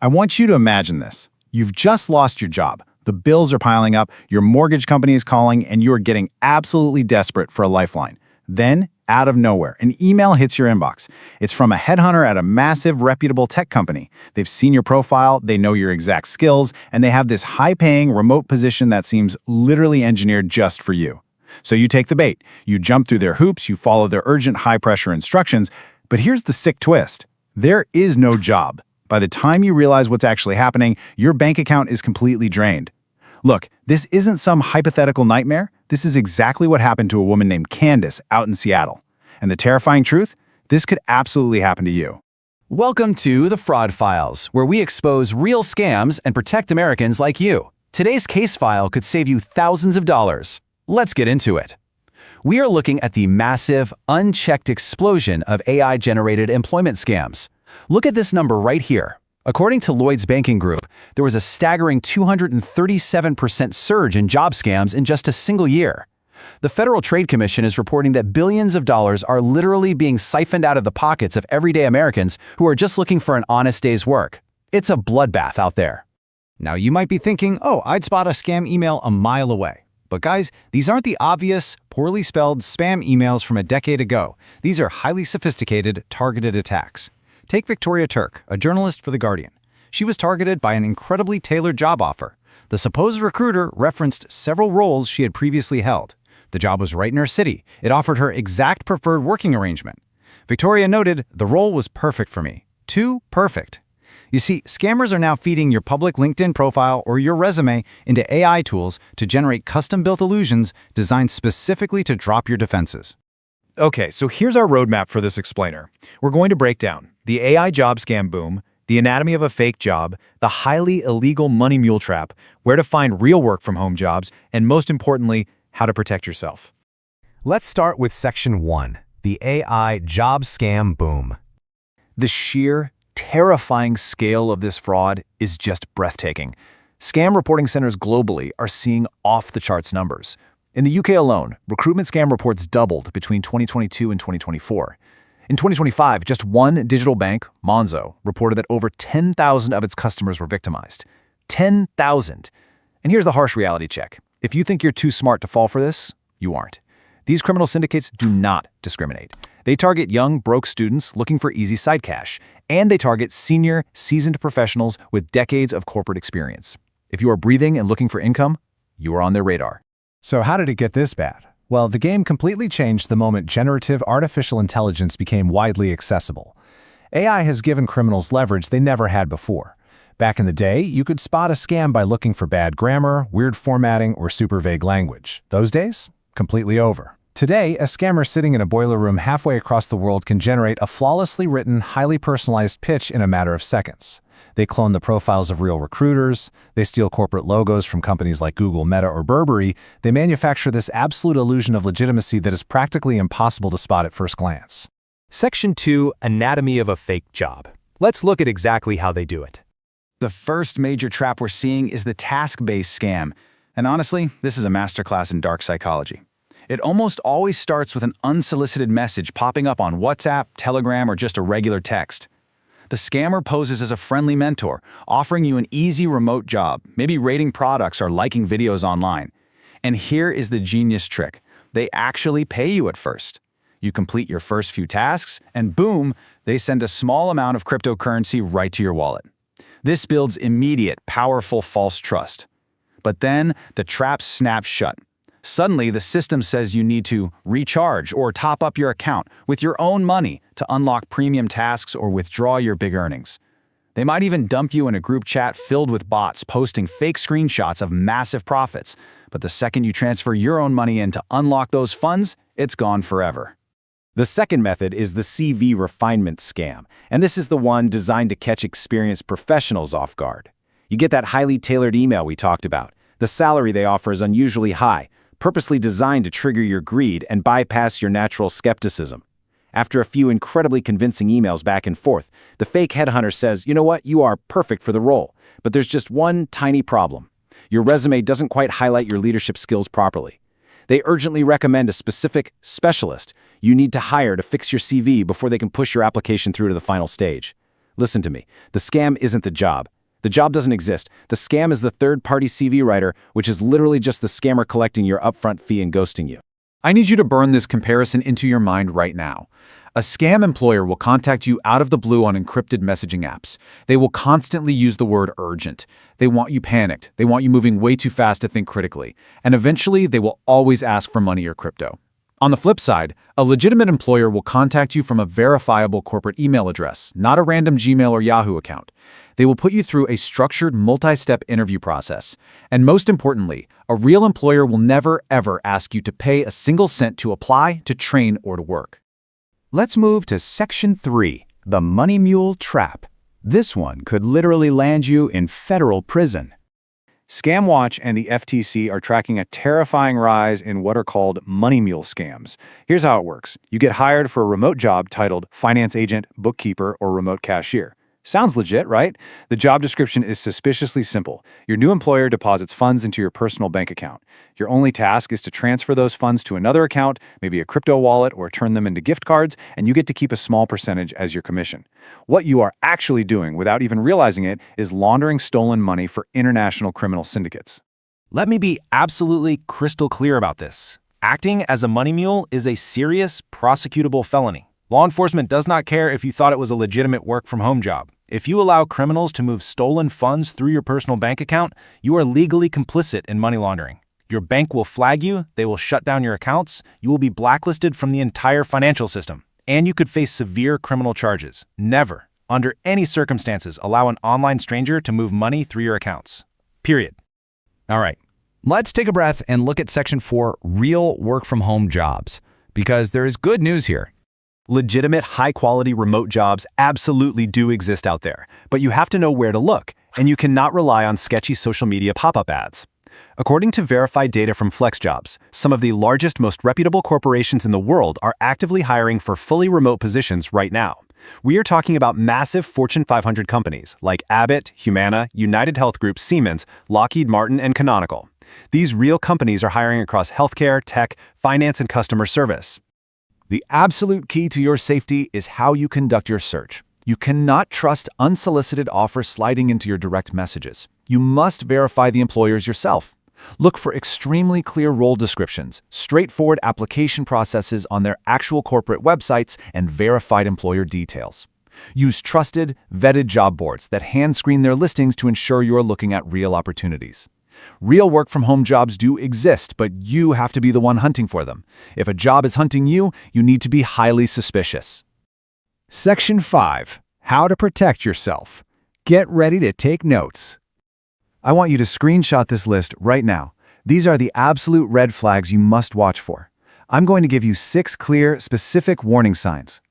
I want you to imagine this. You've just lost your job. The bills are piling up, your mortgage company is calling, and you are getting absolutely desperate for a lifeline. Then, out of nowhere, an email hits your inbox. It's from a headhunter at a massive, reputable tech company. They've seen your profile, they know your exact skills, and they have this high-paying, remote position that seems literally engineered just for you. So you take the bait. You jump through their hoops, you follow their urgent, high-pressure instructions, but here's the sick twist. There is no job. By the time you realize what's actually happening, your bank account is completely drained. Look, this isn't some hypothetical nightmare. This is exactly what happened to a woman named Candace out in Seattle. And the terrifying truth? This could absolutely happen to you. Welcome to The Fraud Files, where we expose real scams and protect Americans like you. Today's case file could save you thousands of dollars. Let's get into it. We are looking at the massive, unchecked explosion of AI-generated employment scams. Look at this number right here. According to Lloyd's Banking Group, there was a staggering 237% surge in job scams in just a single year. The Federal Trade Commission is reporting that billions of dollars are literally being siphoned out of the pockets of everyday Americans who are just looking for an honest day's work. It's a bloodbath out there. Now you might be thinking, oh, I'd spot a scam email a mile away. But guys, these aren't the obvious, poorly spelled spam emails from a decade ago. These are highly sophisticated, targeted attacks. Take Victoria Turk, a journalist for The Guardian. She was targeted by an incredibly tailored job offer. The supposed recruiter referenced several roles she had previously held. The job was right in her city. It offered her exact preferred working arrangement. Victoria noted, the role was perfect for me. Too perfect. You see, scammers are now feeding your public LinkedIn profile or your resume into AI tools to generate custom-built illusions designed specifically to drop your defenses. Okay, so here's our roadmap for this explainer. We're going to break down the AI job scam boom, the anatomy of a fake job, the highly illegal money mule trap, where to find real work-from-home jobs, and most importantly, how to protect yourself. Let's start with Section 1, the AI job scam boom. The sheer, terrifying scale of this fraud is just breathtaking. Scam reporting centers globally are seeing off-the-charts numbers. In the UK alone, recruitment scam reports doubled between 2022 and 2024. In 2025, just one digital bank, Monzo, reported that over 10,000 of its customers were victimized. 10,000! And here's the harsh reality check. If you think you're too smart to fall for this, you aren't. These criminal syndicates do not discriminate. They target young, broke students looking for easy side cash, and they target senior, seasoned professionals with decades of corporate experience. If you are breathing and looking for income, you are on their radar. So how did it get this bad? Well, the game completely changed the moment generative artificial intelligence became widely accessible. AI has given criminals leverage they never had before. Back in the day, you could spot a scam by looking for bad grammar, weird formatting, or super vague language. Those days? Completely over. Today, a scammer sitting in a boiler room halfway across the world can generate a flawlessly written, highly personalized pitch in a matter of seconds. They clone the profiles of real recruiters, they steal corporate logos from companies like Google, Meta, or Burberry, they manufacture this absolute illusion of legitimacy that is practically impossible to spot at first glance. Section 2, Anatomy of a Fake Job. Let's look at exactly how they do it. The first major trap we're seeing is the task-based scam. And honestly, this is a masterclass in dark psychology. It almost always starts with an unsolicited message popping up on WhatsApp, Telegram, or just a regular text. The scammer poses as a friendly mentor, offering you an easy remote job, maybe rating products or liking videos online. And here is the genius trick. They actually pay you at first. You complete your first few tasks, and boom, they send a small amount of cryptocurrency right to your wallet. This builds immediate, powerful false trust. But then the trap snaps shut. Suddenly, the system says you need to recharge or top up your account with your own money to unlock premium tasks or withdraw your big earnings. They might even dump you in a group chat filled with bots posting fake screenshots of massive profits. But the second you transfer your own money in to unlock those funds, it's gone forever. The second method is the CV refinement scam, and this is the one designed to catch experienced professionals off guard. You get that highly tailored email we talked about. The salary they offer is unusually high, purposely designed to trigger your greed and bypass your natural skepticism. After a few incredibly convincing emails back and forth, the fake headhunter says, you know what, you are perfect for the role, but there's just one tiny problem. Your resume doesn't quite highlight your leadership skills properly. They urgently recommend a specific specialist you need to hire to fix your CV before they can push your application through to the final stage. Listen to me. The scam isn't the job. The job doesn't exist. The scam is the third-party CV writer, which is literally just the scammer collecting your upfront fee and ghosting you. I need you to burn this comparison into your mind right now. A scam employer will contact you out of the blue on encrypted messaging apps. They will constantly use the word urgent. They want you panicked. They want you moving way too fast to think critically. And eventually, they will always ask for money or crypto. On the flip side, a legitimate employer will contact you from a verifiable corporate email address, not a random Gmail or Yahoo account. They will put you through a structured multi-step interview process. And most importantly, a real employer will never, ever ask you to pay a single cent to apply, to train, or to work. Let's move to Section 3, the Money Mule Trap. This one could literally land you in federal prison. ScamWatch and the FTC are tracking a terrifying rise in what are called money mule scams. Here's how it works. You get hired for a remote job titled finance agent, bookkeeper, or remote cashier. Sounds legit, right? The job description is suspiciously simple. Your new employer deposits funds into your personal bank account. Your only task is to transfer those funds to another account, maybe a crypto wallet, or turn them into gift cards, and you get to keep a small percentage as your commission. What you are actually doing, without even realizing it, is laundering stolen money for international criminal syndicates. Let me be absolutely crystal clear about this. Acting as a money mule is a serious, prosecutable felony. Law enforcement does not care if you thought it was a legitimate work-from-home job. If you allow criminals to move stolen funds through your personal bank account, you are legally complicit in money laundering. Your bank will flag you, they will shut down your accounts, you will be blacklisted from the entire financial system, and you could face severe criminal charges. Never, under any circumstances, allow an online stranger to move money through your accounts. Period. All right, let's take a breath and look at Section 4, real work-from-home jobs, because there is good news here. Legitimate, high-quality remote jobs absolutely do exist out there, but you have to know where to look, and you cannot rely on sketchy social media pop-up ads. According to verified data from FlexJobs, some of the largest, most reputable corporations in the world are actively hiring for fully remote positions right now. We are talking about massive Fortune 500 companies like Abbott, Humana, United Health Group, Siemens, Lockheed Martin, and Canonical. These real companies are hiring across healthcare, tech, finance, and customer service. The absolute key to your safety is how you conduct your search. You cannot trust unsolicited offers sliding into your direct messages. You must verify the employers yourself. Look for extremely clear role descriptions, straightforward application processes on their actual corporate websites, and verified employer details. Use trusted, vetted job boards that hand-screen their listings to ensure you are looking at real opportunities. Real work-from-home jobs do exist, but you have to be the one hunting for them. If a job is hunting you, you need to be highly suspicious. Section 5, how to protect yourself. Get ready to take notes. I want you to screenshot this list right now. These are the absolute red flags you must watch for. I'm going to give you 6 clear, specific warning signs.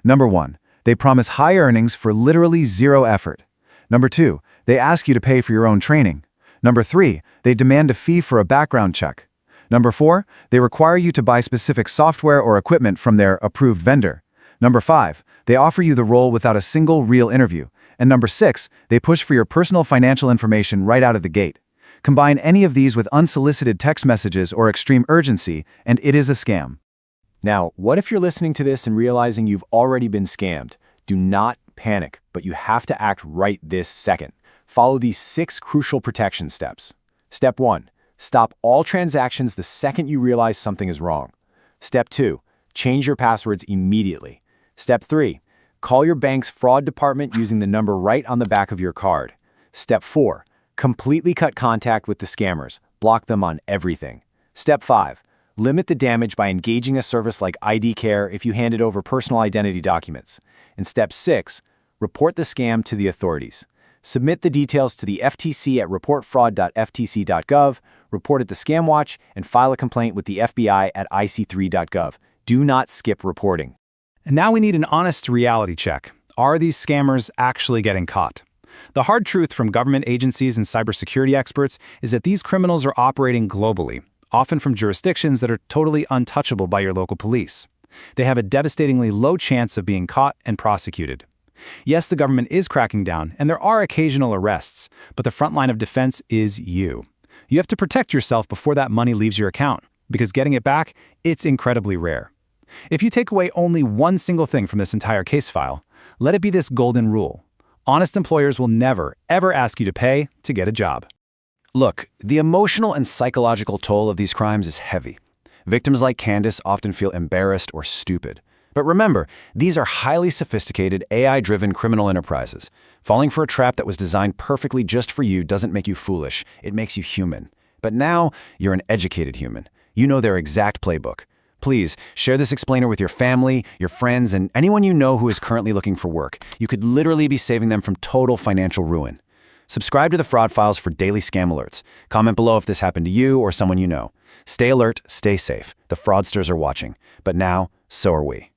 Number 1, they promise high earnings for literally zero effort. Number 2, they ask you to pay for your own training. Number 3, they demand a fee for a background check. Number 4, they require you to buy specific software or equipment from their approved vendor. Number 5, they offer you the role without a single real interview. And number 6, they push for your personal financial information right out of the gate. Combine any of these with unsolicited text messages or extreme urgency, and it is a scam. Now, what if you're listening to this and realizing you've already been scammed? Do not panic, but you have to act right this second. Follow these 6 crucial protection steps. Step 1, stop all transactions the second you realize something is wrong. Step 2, change your passwords immediately. Step 3, call your bank's fraud department using the number right on the back of your card. Step 4, completely cut contact with the scammers. Block them on everything. Step 5, limit the damage by engaging a service like ID Care if you handed over personal identity documents. And Step 6, report the scam to the authorities. Submit the details to the FTC at reportfraud.ftc.gov, report it to ScamWatch, and file a complaint with the FBI at ic3.gov. Do not skip reporting. And now we need an honest reality check. Are these scammers actually getting caught? The hard truth from government agencies and cybersecurity experts is that these criminals are operating globally, often from jurisdictions that are totally untouchable by your local police. They have a devastatingly low chance of being caught and prosecuted. Yes, the government is cracking down, and there are occasional arrests, but the front line of defense is you. You have to protect yourself before that money leaves your account, because getting it back, it's incredibly rare. If you take away only one single thing from this entire case file, let it be this golden rule. Honest employers will never, ever ask you to pay to get a job. Look, the emotional and psychological toll of these crimes is heavy. Victims like Candace often feel embarrassed or stupid. But remember, these are highly sophisticated, AI-driven criminal enterprises. Falling for a trap that was designed perfectly just for you doesn't make you foolish, it makes you human. But now, you're an educated human. You know their exact playbook. Please, share this explainer with your family, your friends, and anyone you know who is currently looking for work. You could literally be saving them from total financial ruin. Subscribe to the Fraud Files for daily scam alerts. Comment below if this happened to you or someone you know. Stay alert, stay safe. The fraudsters are watching. But now, so are we.